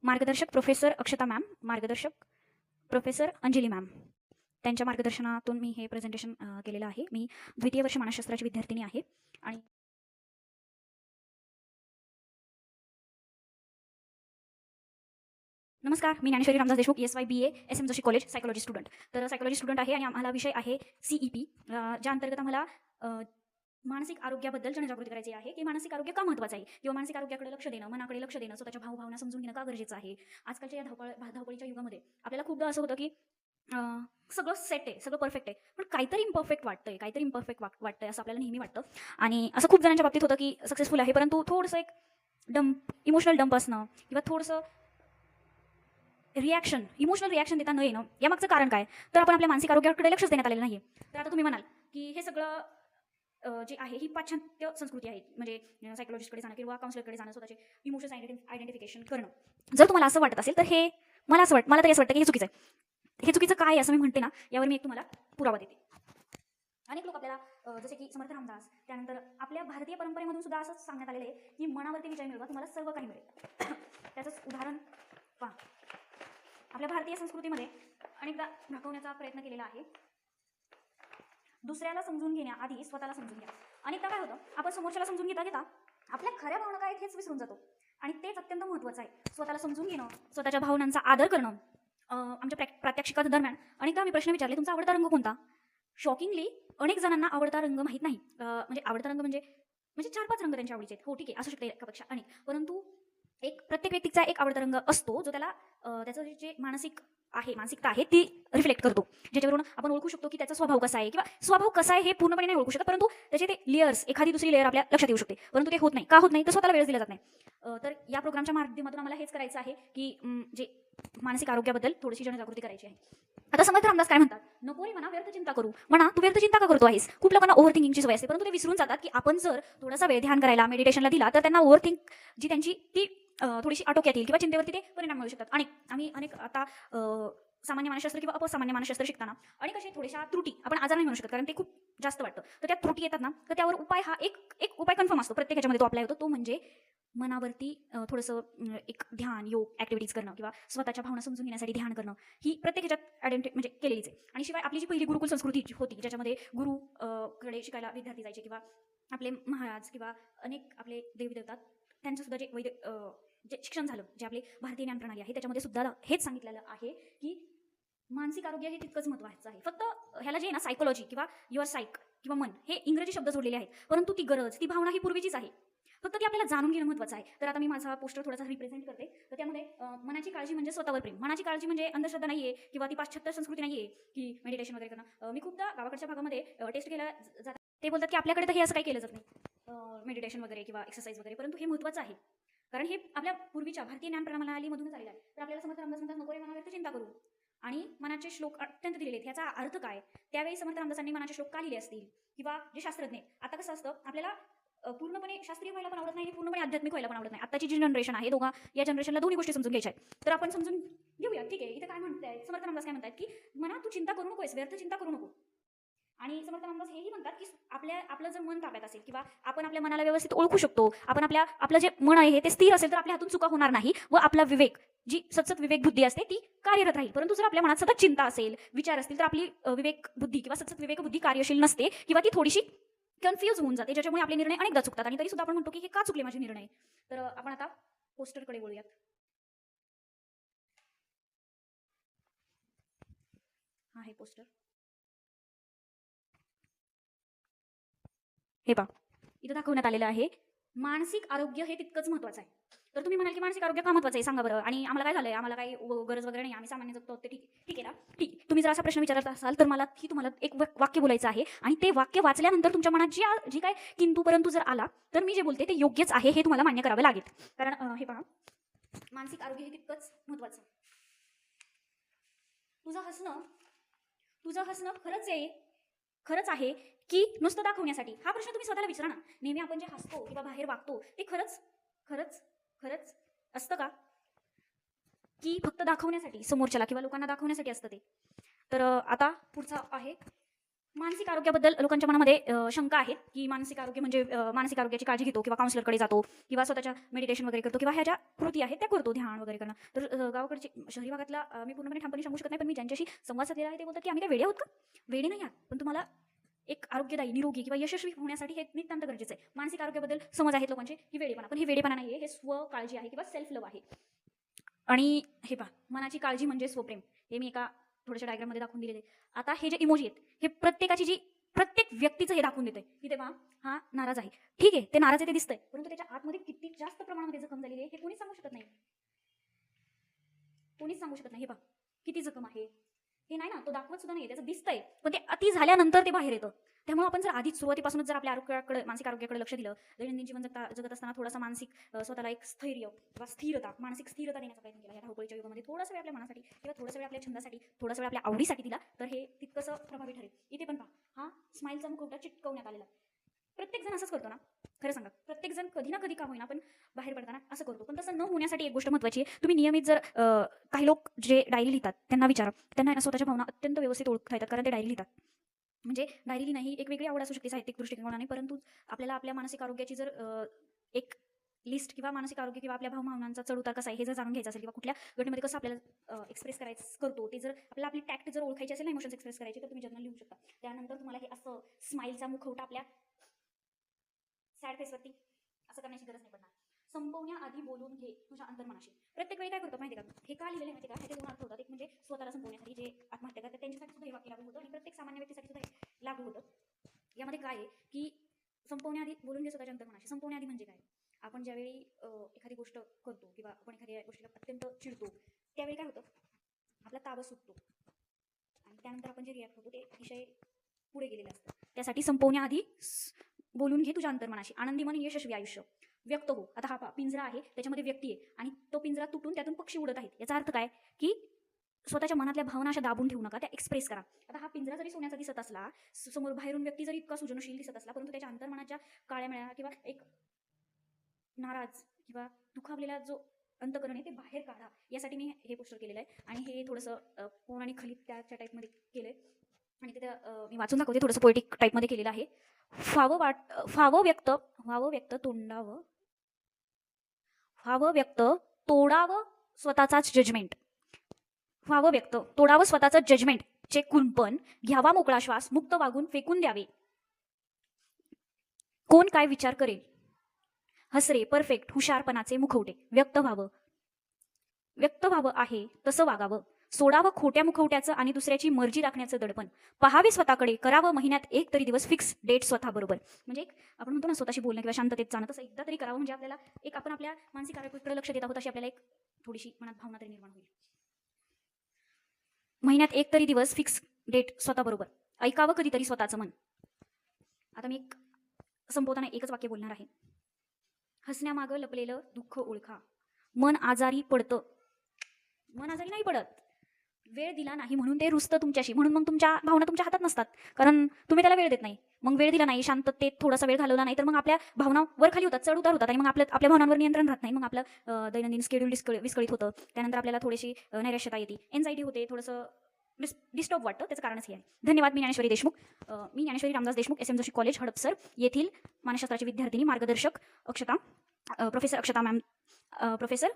मार्गदर्शक प्रोफेसर अक्षता मॅम, मार्गदर्शक professor Anjali ma'am, त्यांच्या मार्गदर्शनातून मी हे प्रेझेंटेशन केलेलं आहे. मी द्वितीय वर्ष मानसशास्त्राची विद्यार्थिनी आहे आणि नमस्कार, मी Dnyaneshwari Ramdas Deshmukh, ESY BA SM Joshi college, psychology student. तर सायकोलॉजी स्टुडंट आहे आणि आम्हाला विषय आहे CEP, ज्या अंतर्गत आम्हाला मानसिक आरोग्याबद्दल जनजागृती करायची आहे की मानसिक आरोग्य का महत्त्वाचं आहे किंवा मानसिक आरोग्याकडे लक्ष देणं, मनाकडे लक्ष देणं, स्वतःच्या भावभावना समजून घेणं का गरजेचं आहे. आजकालच्या या धावपळीच्या युगामध्ये आपल्याला खूपदा असं होतं की सगळं सेट आहे, सगळं परफेक्ट आहे, पण काहीतरी इम्परफेक्ट वाटतंय असं आपल्याला नेहमी वाटतं. आणि असं खूप जणांच्या बाबतीत होतं की सक्सेसफुल आहे, परंतु थोडंसं एक इमोशनल डंप असणं किंवा थोडंसं इमोशनल रिॲक्शन देता न येणं, यामागचं कारण काय? तर आपण आपल्या मानसिक आरोग्याकडे लक्षच देण्यात आलेलं नाही. तर आता तुम्ही म्हणाल की हे सगळं जे आहे ही पाश्चात्य संस्कृती आहे, म्हणजे सायकोलॉजिस्टकडे जाणं किंवा काउन्सिलरकडे जाणं, स्वतःचे इमोशन्स आयडेंटिफिकेशन करणं. जर तुम्हाला असं वाटत असेल तर हे मला तरी असं वाटतं की हे चुकीचं आहे. हे चुकीचं काय आहे असं मी म्हणते ना, यावर मी एक तुम्हाला पुरावा देते. अनेक लोक आपल्याला जसे की समर्थ रामदास, त्यानंतर आपल्या भारतीय परंपरेमधून सुद्धा असंच सांगण्यात आलेलं आहे की मनावरती विजय मिळवा, तुम्हाला सर्व काही मिळेल. त्याचंच उदाहरण पहा. आपल्या भारतीय संस्कृतीमध्ये अनेकदा दाखवण्याचा प्रयत्न केलेला आहे, दुसऱ्याला समजून घेण्याआधी स्वतःला समजून घ्या. अनेकदा काय होतं, आपण समोरच्याला समजून घेता आपल्या खऱ्या भावना काय हेच विसरून जातो आणि तेच अत्यंत महत्त्वाचं आहे. स्वतःला समजून घेणं, स्वतःच्या भावनांचा आदर करणं. आमच्या प्रात्यक्षिकादरम्यान अनेकदा मी प्रश्न विचारले, तुमचा आवडता रंग कोणता? शॉकिंगली अनेक जणांना आवडता रंग माहीत नाही. म्हणजे आवडता रंग म्हणजे 4-5 रंग त्यांच्या आवडीचे आहेत. हो, ठीक आहे, असू शकते एकापेक्षा अनेक, परंतु प्रत्येक व्यक्तीचा एक आवडता रंग असतो, जो त्याला त्याचं जे मानसिकता आहे ती रिफ्लेक्ट करतो, ज्याच्यावरून आपण ओळखू शकतो की त्याचा स्वभाव कसा आहे किंवा स्वभाव कसा आहे हे पूर्णपणे नाही ओळखू शकत, परंतु त्याचे ते लेयर्स, एखादी दुसरी लेयर आपल्या लक्षात येऊ शकते, परंतु ते होत नाही. का होत नाही? तर स्वतःला वेळ दिला जात नाही. तर या प्रोग्रामच्या माध्यमातून आम्हाला हेच करायचं आहे की जे मानसिक आरोग्याबद्दल थोडीशी जनजागृती करायची आहे. आता समर्थ रामदास काय म्हणतात, नको रे म्हणा व्यर्थ चिंता करू. म्हणा तू व्यर्थ चिंता का करतो आहेस? खूप लोकांना ओव्हर थिंकिंगची सवय असते, परंतु ते विसरून जातात की आपण जर थोडासा वेळ ध्यान करायला, मेडिटेशनला दिला तर त्यांना ओव्हर थिंक जी त्यांची ती थोडीशी आटोक्यात येईल किंवा चिंतेवरती ते परिणाम मिळू शकतात. आणि आम्ही आता सामान्य मानसशास्त्र किंवा अपसामान्य मानसशास्त्र शिकताना अनेक अशा थोड्याशा त्रुटी, आपण आजार नाही म्हणू शकत कारण ते खूप जास्त वाटतं, तर त्या त्रुटी येतात ना, तर त्यावर उपाय हा एक उपाय कन्फर्म असतो, प्रत्येक ह्याच्यामध्ये तो अप्लाय होतो. तो म्हणजे मनावरती थोडंसं एक ध्यान, योग ॲक्टिव्हिटीज करणं किंवा स्वतःच्या भावना समजून घेण्यासाठी ध्यान करणं, ही प्रत्येक ह्याच्यात म्हणजे केलेलीच आहे. आणि शिवाय आपली जी पहिली गुरुकुल संस्कृती होती, ज्याच्यामध्ये गुरु कडे शिकायला विद्यार्थी जायचे किंवा आपले महाराज किंवा अनेक आपले देवी देवतात, त्यांचं सुद्धा जे शिक्षण झालं, जे आपली भारतीय ज्ञान प्रणाली आहे, त्याच्यामध्ये सुद्धा हेच सांगितलेलं आहे की मानसिक आरोग्य हे तितकंच महत्त्वाचं आहे. फक्त ह्याला जे आहे ना, सायकोलॉजी किंवा युअर साईक किंवा मन, हे इंग्रजी शब्द जोडलेले आहेत, परंतु ती गरज, ती भावना ही पूर्वीचीच आहे, फक्त ती आपल्याला जाणून घेणं महत्त्वाचं आहे. तर आता मी माझा पोस्टर थोडासा रिप्रेझेंट करते. तर त्यामध्ये मनाची काळजी म्हणजे स्वतःवर प्रेम, मनाची काळजी म्हणजे अंधश्रद्धा नाहीये किंवा ती पाश्चात्य संस्कृती नाहीये की मेडिटेशन वगैरे करणं. मी खूपदा गावाकडच्या भागामध्ये टेस्ट केल्या जातात, ते बोलतात की आपल्याकडे तर हे असं काही केलं जात नाही, मेडिटेशन वगैरे किंवा एक्सरसाइज वगैरे, परंतु हे महत्त्वाचं आहे कारण हे आपल्या पूर्वीच्या भारतीय ज्ञान प्रणालीमधूनच आलेलं आहे. तर आपल्याला समर्थ रामदास म्हणतात, नको रे मना व्यर्थ चिंता करू. आणि मनाचे श्लोक अत्यंत दिलेले आहेत. ह्याचा अर्थ काय? त्यावेळी समर्थ रामदासांनी मनाचे श्लोक का लिहिले असतील किंवा जे शास्त्रज्ञ, आता कसं असतं, आपल्याला पूर्णपणे शास्त्रीय व्हायला पण आवडत नाही आणि पूर्णपणे आध्यात्मिक व्हायला पण आवडत नाही. आताची जी जनरेशन आहे, या जनरेशनला दोन्ही गोष्टी समजून घ्यायच्या आहेत. तर आपण समजून घेऊया. ठीक आहे, इथे काय म्हणताय समर्थ रामदास, काय म्हणतात की मना तू चिंता करू नकोस, व्यर्थ चिंता करू नको. आणि समर्थ रामदास हेही म्हणतात की आपलं जर मन ताब्यात असेल किंवा आपण आपल्या मनाला व्यवस्थित ओळखू शकतो, आपण आपलं जे मन आहे ते स्थिर असेल, तर आपल्या हातून चुका होणार नाही व आपला विवेक, जी सतत विवेक बुद्धी असते, ती कार्यरत राहील. परंतु जर आपल्या मनात सतत चिंता असेल, विचार असतील, तर आपली विवेक बुद्धी किंवा सतत विवेक बुद्धी कार्यशील नसते किंवा ती थोडीशी कन्फ्यूज होऊन जाते, ज्याच्यामुळे आपले निर्णय अनेकदा चुकतात. आणि तरी सुद्धा आपण म्हणतो की हे का चुकले माझे निर्णय. तर आपण आता पोस्टरकडे बोलूयात. हा आहे पोस्टर, हे पहा, इथं दाखवण्यात आलेलं आहे मानसिक आरोग्य हे तितकंच महत्त्वाचं आहे. तर तुम्ही म्हणाल की मानसिक आरोग्य का महत्त्वाचं आहे सांगा बरं, आणि आम्हाला काय झालंय, आम्हाला काही गरज वगैरे नाही, आम्ही सामान्य जगतो, ते ठीक आहे ना. ठीक, तुम्ही जर असा प्रश्न विचारत असाल तर मला तुम्हाला एक वाक्य बोलायचं आहे आणि ते वाक्य वाचल्यानंतर तुमच्या मनात जी काही किंतु परंतु जर आला, तर मी जे बोलते ते योग्यच आहे हे तुम्हाला मान्य करावं लागेल. कारण हे पहा, मानसिक आरोग्य हे तितकंच महत्त्वाचं. तुझं हसणं खरंच आहे की नुसतं दाखवण्यासाठी? हा प्रश्न तुम्ही स्वतःला विचारा ना. नेहमी आपण जे हसतो किंवा बाहेर वागतो ते खरंच असतं का, की फक्त दाखवण्यासाठी, समोरच्याला किंवा लोकांना दाखवण्यासाठी असतं ते? तर आता पुढचा आहे मानसिक आरोग्याबद्दल लोकांच्या मनामध्ये शंका आहेत, की मानसिक आरोग्य म्हणजे मानसिक आरोग्याची काळजी घेतो किंवा काउन्सिलरकडे जातो किंवा स्वतःच्या मेडिटेशन वगैरे करतो किंवा ह्या ज्या कृती आहेत त्या करतो, ध्यान वगैरे करणं. तर गावाकडची शहरी भागातला मी पूर्णपणे ठामपणे सांगू शकत नाही, पण मी ज्यांच्याशी संवाद साधलेला आहे ते बोलतात, की आम्ही काय वेडे आहोत का? वेडे नाही आहात, पण तुम्हाला एक आरोग्यदायी, निरोगी किंवा यशस्वी होण्यासाठी हे नितांत गरजेचं आहे. मानसिक आरोग्याबद्दल समज आहेत लोकांचे, की वेडेपणा. पण हे वेडेपणा नाहीये, हे स्वकाळजी आहे किंवा सेल्फ लव्ह आहे. आणि हे पहा, मनाची काळजी म्हणजे स्वप्रेम. हे मी एका थोड्याशा डायग्राममध्ये दाखवून दिलेले आहे. आता हे जे इमोजी आहेत, हे प्रत्येक व्यक्तीचं हे दाखवून देतंय, की ते पहा हा नाराज आहे. ठीक आहे, ते नाराज आहे ते दिसतंय, परंतु त्याच्या आतमध्ये किती जास्त प्रमाणामध्ये जखम झालेली आहे हे कोणीच सांगू शकत नाही. कोणीच सांगू शकत नाही. हे पहा किती जखम आहे. हे नाही ना, तो दाखवत सुद्धा नाही, त्याचं दिसतंय, पण ते अति झाल्यानंतर ते बाहेर येतं. त्यामुळे आपण जर आधीच सुरुवातीपासूनच जर आपल्या आरोग्याकडे, मानसिक आरोग्याकडे लक्ष दिलं, दैनंदिन जीवन जगत असताना थोडासा मानसिक स्वतःला एक स्थैर्य किंवा स्थिरता, मानसिक स्थिरता देण्याचा प्रयत्न केला या धावपळीच्या युगामध्ये, थोडासा वेळ आपल्या मनासाठी किंवा थोडासा वेळ आपल्या छंदासाठी, थोडासा वेळ आपल्या आवडीसाठी दिला, तर हे तितकंसं प्रभावी ठरेल. इथे पण पहा, हा स्माईलचा मुखवटा चिटकवण्यात आलेला. प्रत्येक जण असंच करतो ना? खरं सांगा, प्रत्येक जण कधी ना कधी का होईना पण बाहेर पडताना असं करतो. पण तसं न होण्यासाठी एक गोष्ट महत्त्वाची आहे. तुम्ही नियमित जर काही लोक जे डायरी लिहितात त्यांना विचारा, त्यांना ना स्वतःच्या भावना अत्यंत व्यवस्थित ओळखता येतात, कारण ते डायरी लिहितात. म्हणजे डायरी लिहिणं ही एक वेगळी आवड असू शकते साहित्यिक दृष्टिकोनाने, परंतु आपल्याला आपल्या मानसिक आरोग्याची जर एक लिस्ट किंवा मानसिक आरोग्य किंवा आपल्या भावनांचा चढ-उतार कसा आहे हे जर जाणून घ्यायचं असेल किंवा कुठल्या घटनेमध्ये कसं आपल्याला एक्सप्रेस करायचं करतो, ते जर आपल्याला आपली टॅक्ट जर ओळखायची असेल ना, इमोशन्स एक्सप्रेस करायचे, तर तुम्ही जर्नल लिहू शकता. त्यानंतर तुम्हाला हे असं स्माईलचा मुखवटा आपल्या सॅड फेसवरती असं करण्याची गरज नाही पडणार. संपवण्याआधी बोलून घे तुझ्या अंतर्मनाशी. प्रत्येक वेळी काय करतो माहिती का? हे का लिहिलेलं माहिती का? ह्याचे दोन अर्थ होतात. एक म्हणजे स्वतःला संपवण्यासाठी, जे आत्महत्या करतात त्यांच्यासाठी सुद्धा हे वाक्य लागू होतं आणि प्रत्येक सामान्य व्यक्तीसाठी सुद्धा हे लागू होतं. यामध्ये काय आहे, की संपवण्याआधी बोलून घे स्वतःच्या अंतर्मनाशी. संपवण्याआधी म्हणजे काय? आपण ज्यावेळी एखादी गोष्ट करतो किंवा आपण एखाद्या गोष्टीला अत्यंत चिडतो, त्यावेळी काय होतं, आपला ताबा सुटतो आणि त्यानंतर आपण जे रिॲक्ट होतो ते अतिशय पुढे गेलेलं असतं. त्यासाठी संपवण्याआधी बोलून घे तुझ्या अंतर्मनाशी. आनंदी मन, यशस्वी आयुष्य. व्यक्त हो. आता हा पिंजरा आहे, त्याच्यामध्ये व्यक्ती आहे आणि तो पिंजरा तुटून त्यातून पक्षी उडत आहेत. याचा अर्थ काय, की स्वतःच्या मनातल्या भावना अशा दाबून ठेवू नका, त्या एक्सप्रेस करा. आता हा पिंजरा जरी सोन्याचा दिसत असला, समोर बाहेरून व्यक्ती जरी इतका सृजनशील दिसत असला, परंतु त्याच्या अंतर्मनाच्या काळ्या मेळ्या किंवा एक नाराज किंवा दुखावलेला जो अंतकरण आहे ते बाहेर काढा. यासाठी मी हे पोस्टर केलेलं आहे आणि हे थोडंसं पौराणिक खलीत त्याच्या टाईपमध्ये केलंय आणि ते मी वाचून दाखवते. थोडंसं पोएटिक टाईपमध्ये केलेलं आहे. व्हावं व्यक्त तोडावं स्वतःचाच जजमेंट. व्हावं व्यक्त तोडावं स्वतःचं जजमेंट, चे कुंपण घ्यावा मोकळा श्वास, मुक्त वागून फेकून द्यावे. कोण काय विचार करेल, हसरे परफेक्ट हुशारपणाचे मुखवटे. व्यक्त व्हावं आहे तसं वागावं. सोडावं खोट्या मुखवट्याचं आणि दुसऱ्याची मर्जी राखण्याचं दडपण. पहावे स्वतःकडे, करावं महिन्यात एक तरी दिवस फिक्स डेट स्वतःबरोबर. म्हणजे आपण म्हणतो ना स्वतःशी बोलणं किंवा शांततेत जाणं, तसं एकदा तरी करावं, म्हणजे आपल्याला एक आपण आपल्या मानसिक आरोग्याकडे लक्ष देत आहोत अशी आपल्याला एक थोडीशी मनात भावना तरी निर्माण होईल. महिन्यात एक तरी दिवस फिक्स डेट स्वतःबरोबर. ऐकावं कधीतरी स्वतःचं मन. आता मी संपवताना एकच वाक्य बोलणार आहे. हसण्यामागं लपलेलं दुःख ओळखा. मन आजारी पडतं, मन आजारी नाही पडत. वेळ दिला नाही म्हणून ते रुसतं तुमच्याशी, म्हणून मग तुमच्या भावना तुमच्या हातात नसतात, कारण तुम्ही त्याला वेळ देत नाही. मग वेळ दिला नाही, शांततेत थोडासा वेळ घालवला नाही, तर मग आपल्या भावना वर खाली होतात, चढ उतार होतात आणि मग आपल्या भावनांवर नियंत्रण राहत नाही. मग आपलं दैनंदिन स्केड्यूल विस्कळीत होतं. त्यानंतर आपल्याला थोडीशी नैराश्यता येते, एन्झायटी होते, थोडंसं डिस्टर्ब वाटतं. त्याचं कारणच हे आहे. धन्यवाद. मी ज्ञानेश्वरी देशमुख, मी ज्ञानेश्वरी रामदास देशमुख, SM जोशी कॉलेज हडपसर येथील मानसशास्त्राची विद्यार्थिनी, मार्गदर्शक प्रोफेसर अक्षता मॅम, प्रोफेसर